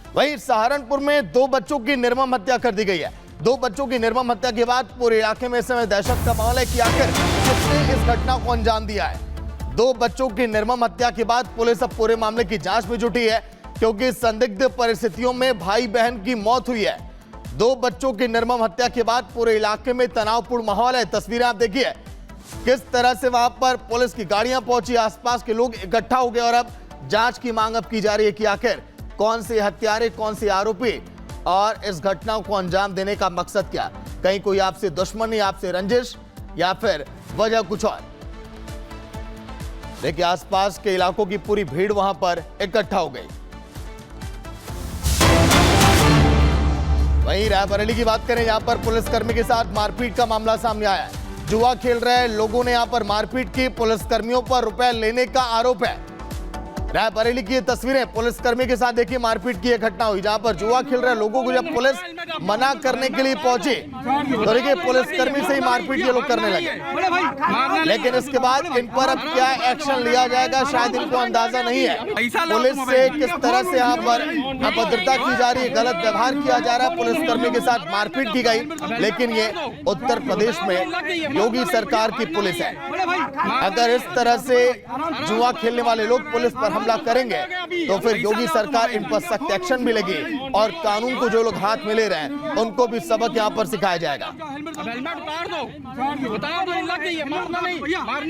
वहीं सहारनपुर में 2 बच्चों की निर्मम हत्या कर दी गई है। 2 बच्चों की निर्मम हत्या के बाद पूरे इलाके में इस समय दहशत का माहौल है कि आखिर किसने इस घटना को अंजाम दिया है। 2 बच्चों की निर्मम हत्या के बाद पुलिस अब पूरे मामले की जांच में जुटी है, क्योंकि संदिग्ध परिस्थितियों में भाई बहन की मौत हुई है। 2 बच्चों की निर्मम हत्या के बाद पूरे इलाके में तनावपूर्ण माहौल है। तस्वीरें आप देखिए किस तरह से वहां पर पुलिस की गाड़ियां पहुंची, आसपास के लोग इकट्ठा हो गए और अब जांच की मांग अब की जा रही है कि आखिर कौन से हत्यारे, कौन से आरोपी और इस घटना को अंजाम देने का मकसद क्या। कहीं कोई आपसे दुश्मनी, आपसे रंजिश या फिर वजह कुछ और। देखिए आसपास के इलाकों की पूरी भीड़ वहां पर इकट्ठा हो गई। वहीं रायबरेली की बात करें, यहां पर पुलिसकर्मी के साथ मारपीट का मामला सामने आया है। जुआ खेल रहे लोगों ने यहां पर मारपीट की। पुलिसकर्मियों पर रुपए लेने का आरोप है। रायबरेली की ये तस्वीरें, पुलिसकर्मी के साथ देखिए मारपीट की घटना हुई, जहां पर जुआ खेल रहे लोगों को जब पुलिस मना करने के लिए पहुंची तो देखिए पुलिसकर्मी से ही मारपीट ये लोग करने लगे। लेकिन इसके बाद इन पर अब क्या एक्शन लिया जाएगा शायद इनको अंदाजा नहीं है। पुलिस से किस तरह से यहाँ पर अभद्रता की जा रही है, गलत व्यवहार किया जा रहा है, पुलिसकर्मी के साथ मारपीट की गई। लेकिन ये उत्तर प्रदेश में योगी सरकार की पुलिस है। अगर इस तरह से जुआ खेलने वाले लोग पुलिस पर हमला करेंगे तो फिर योगी सरकार इन पर सख्त एक्शन भी लेगी और कानून को जो लोग हाथ में ले रहे हैं उनको भी सबक यहाँ पर सिखाया जाएगा। हेलमेट उतार दो, बता दो, मारना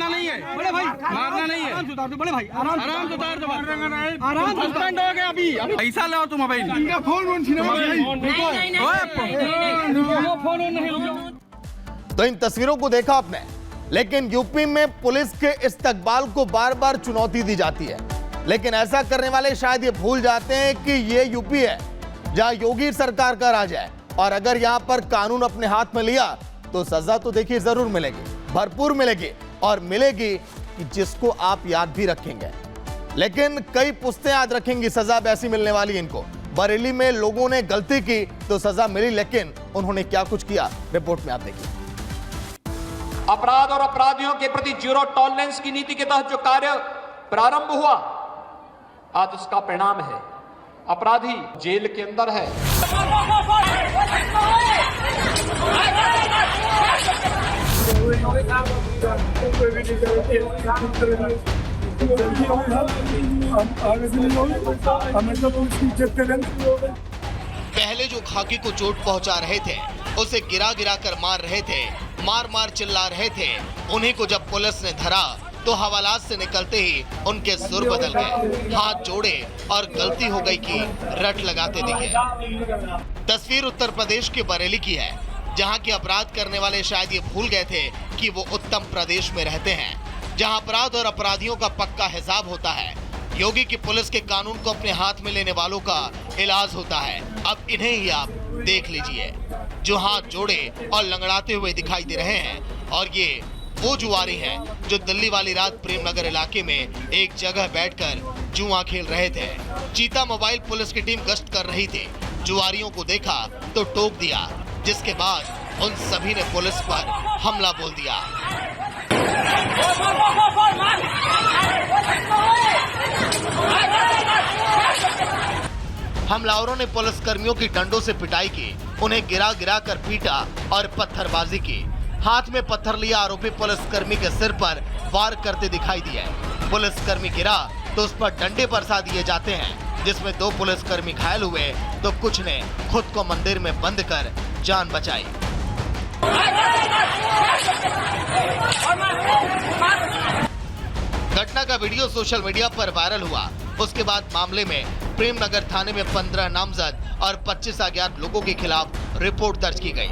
नहीं है बड़े भाई, मारना नहीं है, बड़े भाई आराम से उतार दो, आराम सस्पेंड हो गया। अभी पैसा लो तुम मोबाइल, तो इन तस्वीरों को देखा आपने। लेकिन यूपी में पुलिस के इस्तकबाल को बार बार चुनौती दी जाती है, लेकिन ऐसा करने वाले शायद ये भूल जाते हैं कि ये यूपी है जहां योगी सरकार का राज है, और अगर यहां पर कानून अपने हाथ में लिया तो सजा तो देखिए जरूर मिलेगी, भरपूर मिलेगी, और मिलेगी कि जिसको आप याद भी रखेंगे। लेकिन कई पुश्तें याद रखेंगी सजा वैसी मिलने वाली इनको। बरेली में लोगों ने गलती की तो सजा मिली, लेकिन उन्होंने क्या कुछ किया रिपोर्ट में आप देखिए। अपराध और अपराधियों के प्रति जीरो टॉलरेंस की नीति के तहत जो कार्य प्रारंभ हुआ, आज उसका परिणाम है अपराधी जेल के अंदर है। पहले जो खाकी को चोट पहुंचा रहे थे उसे गिरा गिरा कर मार रहे थे, मार मार चिल्ला रहे थे, उन्हीं को जब पुलिस ने धरा तो हवालात से निकलते ही उनके सुर बदल गए, हाथ जोड़े और गलती हो गई कि रट लगाते दिखे। तस्वीर उत्तर प्रदेश के बरेली की है, जहां के अपराध करने वाले शायद ये भूल गए थे कि वो उत्तम प्रदेश में रहते हैं, जहां अपराध और अपराधियों का पक्का हिसाब होता है। योगी की पुलिस के कानून को अपने हाथ में लेने वालों का इलाज होता है। अब इन्हें ही आप देख लीजिए जो हाथ जोड़े और लंगड़ाते हुए दिखाई दे रहे हैं, और ये वो जुआरी हैं जो दिल्ली वाली रात प्रेमनगर इलाके में एक जगह बैठकर जुआ खेल रहे थे। चीता मोबाइल पुलिस की टीम गश्त कर रही थी, जुआरियों को देखा तो टोक दिया, जिसके बाद उन सभी ने पुलिस पर हमला बोल दिया। हमलावरों ने पुलिस कर्मियों की डंडों से पिटाई की, उन्हें गिरा गिरा कर पीटा और पत्थरबाजी की। हाथ में पत्थर लिया आरोपी पुलिसकर्मी के सिर पर वार करते दिखाई दिए। पुलिसकर्मी गिरा तो उस पर डंडे बरसा दिए जाते हैं, जिसमें 2 पुलिसकर्मी घायल हुए तो कुछ ने खुद को मंदिर में बंद कर जान बचाई। घटना का वीडियो सोशल मीडिया पर वायरल हुआ। उसके बाद मामले में प्रेमनगर थाने में 15 नामजद और 25 अज्ञात लोगों के खिलाफ रिपोर्ट दर्ज की गई,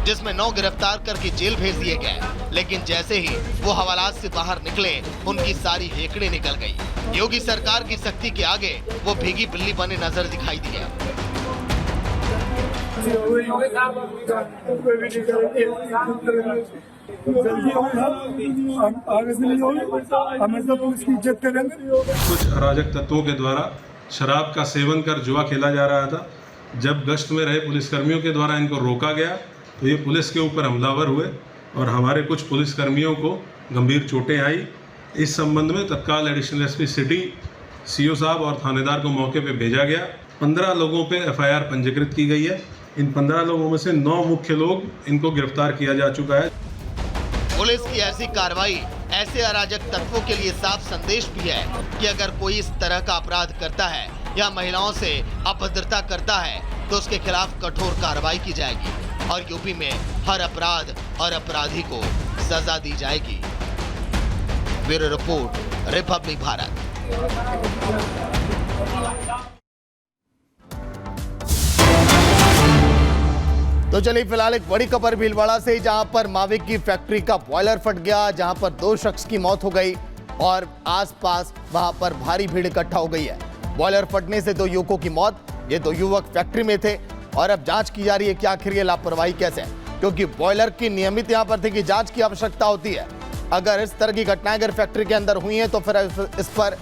जिसमें 9 गिरफ्तार करके जेल भेज दिए गए। लेकिन जैसे ही वो हवालात से बाहर निकले, उनकी सारी हेकड़े निकल गई। योगी सरकार की सख्ती के आगे वो भीगी बिल्ली बने नजर दिखाई दिए। कुछ अराजक तत्वों के द्वारा शराब का सेवन कर जुआ खेला जा रहा था। जब गश्त में रहे पुलिसकर्मियों के द्वारा इनको रोका गया तो ये पुलिस के ऊपर हमलावर हुए और हमारे कुछ पुलिसकर्मियों को गंभीर चोटें आई। इस संबंध में तत्काल एडिशनल एसपी सिटी, सीओ साहब और थानेदार को मौके पर भेजा गया। 15 लोगों पे FIR पंजीकृत की गई है। इन 15 लोगों में से 9 मुख्य लोग इनको गिरफ्तार किया जा चुका है। पुलिस की ऐसी कार्रवाई ऐसे अराजक तत्वों के लिए साफ संदेश भी है कि अगर कोई इस तरह का अपराध करता है या महिलाओं से अभद्रता करता है तो उसके खिलाफ कठोर कार्रवाई की जाएगी और यूपी में हर अपराध और अपराधी को सजा दी जाएगी। Bureau report, Republic Bharat. तो चलिए फिलहाल एक बड़ी खबर भीलवाड़ा से, जहां पर मावे की फैक्ट्री का बॉयलर फट गया, जहां पर 2 शख्स की मौत हो गई और आसपास वहां पर भारी भीड़ इकट्ठा हो गई है। बॉयलर फटने से 2 युवकों की मौत। ये 2 युवक फैक्ट्री में थे और अब जांच की जा रही है कि आखिर ये लापरवाही कैसे है, क्योंकि बॉयलर की नियमित यहां पर थी कि जांच की आवश्यकता होती है। अगर इस तरह की घटनाएं अगर फैक्ट्री के अंदर हुई हैं तो फिर इस पर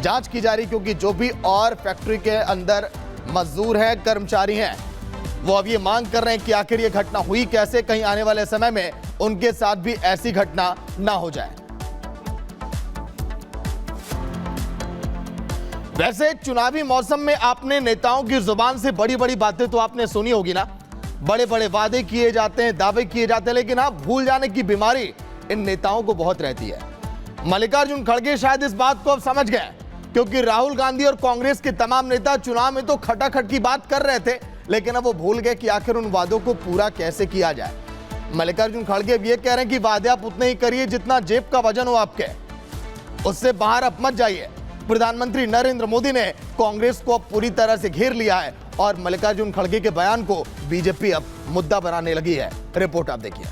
जांच की जा रही, क्योंकि जो भी और फैक्ट्री के अंदर मजदूर हैं, कर्मचारी हैं, वो अब ये मांग कर रहे हैं कि आखिर ये घटना हुई कैसे, कहीं आने वाले समय में उनके साथ भी ऐसी घटना ना हो जाए। वैसे चुनावी मौसम में आपने नेताओं की जुबान से बड़ी बड़ी बातें तो आपने सुनी होगी ना, बड़े बड़े वादे किए जाते हैं, दावे किए जाते हैं, लेकिन आप भूल जाने की बीमारी इन नेताओं को बहुत रहती है। मल्लिकार्जुन खड़गे शायद इस बात को अब समझ गए, क्योंकि राहुल गांधी और कांग्रेस के तमाम नेता चुनाव में तो खटाखट की बात कर रहे थे, लेकिन अब वो भूल गए कि आखिर उन वादों को पूरा कैसे किया जाए। मल्लिकार्जुन खड़गे अब ये कह रहे हैं कि वादे आप उतने ही करिए जितना जेब का वजन हो आपके, उससे बाहर अब मत जाइए। प्रधानमंत्री नरेंद्र मोदी ने कांग्रेस को अब पूरी तरह से घेर लिया है और मल्लिकार्जुन खड़गे के बयान को बीजेपी अब मुद्दा बनाने लगी है। रिपोर्ट आप देखिए।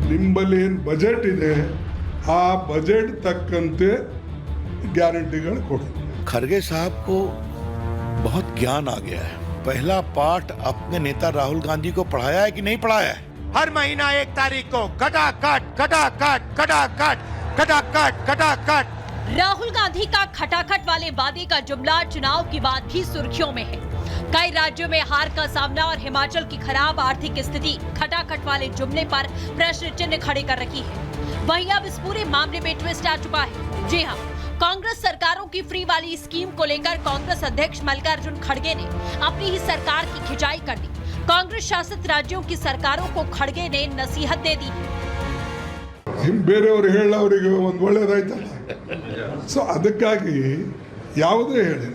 ನಿಂಬಲೇನು ಬಜೆಟ್ ಇದೆ ಆ ಬಜೆಟ್ ತಕ್ಕಂತೆ ಗ್ಯಾರಂಟಿಗಳು ಕೊಡಿ। खड़गे साहब को बहुत ज्ञान आ गया है। पहला पाठ अपने नेता राहुल गांधी को पढ़ाया है कि नहीं पढ़ाया है? हर महीना 1 तारीख को खटाखट खटाखट खटाखट खटाखट खटाखट। राहुल गांधी का खटाखट वाले वादे का जुमला चुनाव के बाद भी सुर्खियों में है। कई राज्यों में हार का सामना और हिमाचल की खराब आर्थिक स्थिति खटाखट वाले जुमले पर प्रश्न चिन्ह खड़े कर रखी है। वहीं अब इस पूरे मामले में ट्विस्ट आ चुका है। जी हां, कांग्रेस सरकारों की फ्री वाली स्कीम को लेकर कांग्रेस अध्यक्ष मल्लिकार्जुन खड़गे ने अपनी ही सरकार की खिंचाई कर दी। कांग्रेस शासित राज्यों की सरकारों को खड़गे ने नसीहत दे दी। ಬೇರೆಯವರು ಹೇಳೋರಿಗೆ ಒಂದು ಒಳ್ಳೇದಾಯ್ತಲ್ಲ, ಸೊ ಅದಕ್ಕಾಗಿ ಯಾವುದೇ ಹೇಳಿ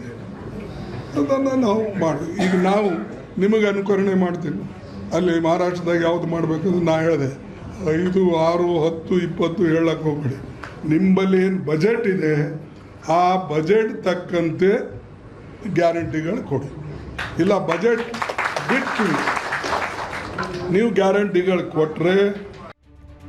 ಅದನ್ನು ನಾವು ಮಾಡಿ, ಈಗ ನಾವು ನಿಮಗೆ ಅನುಕರಣೆ ಮಾಡ್ತೀನಿ। ಅಲ್ಲಿ ಮಹಾರಾಷ್ಟ್ರದಾಗ ಯಾವ್ದು ಮಾಡಬೇಕಂದ್ರೆ ನಾ ಹೇಳಿದೆ 5, 6, 10, 20 ಹೇಳಕ್ಕೆ ಹೋಗ್ಬೇಡಿ। ನಿಂಬಲ್ಲಿ ಏನು ಬಜೆಟ್ ಇದೆ ಆ ಬಜೆಟ್ ತಕ್ಕಂತೆ ಗ್ಯಾರಂಟಿಗಳು ಕೊಡಿ, ಇಲ್ಲ ಬಜೆಟ್ ಬಿಟ್ಟು ನೀವು ಗ್ಯಾರಂಟಿಗಳು ಕೊಟ್ಟರೆ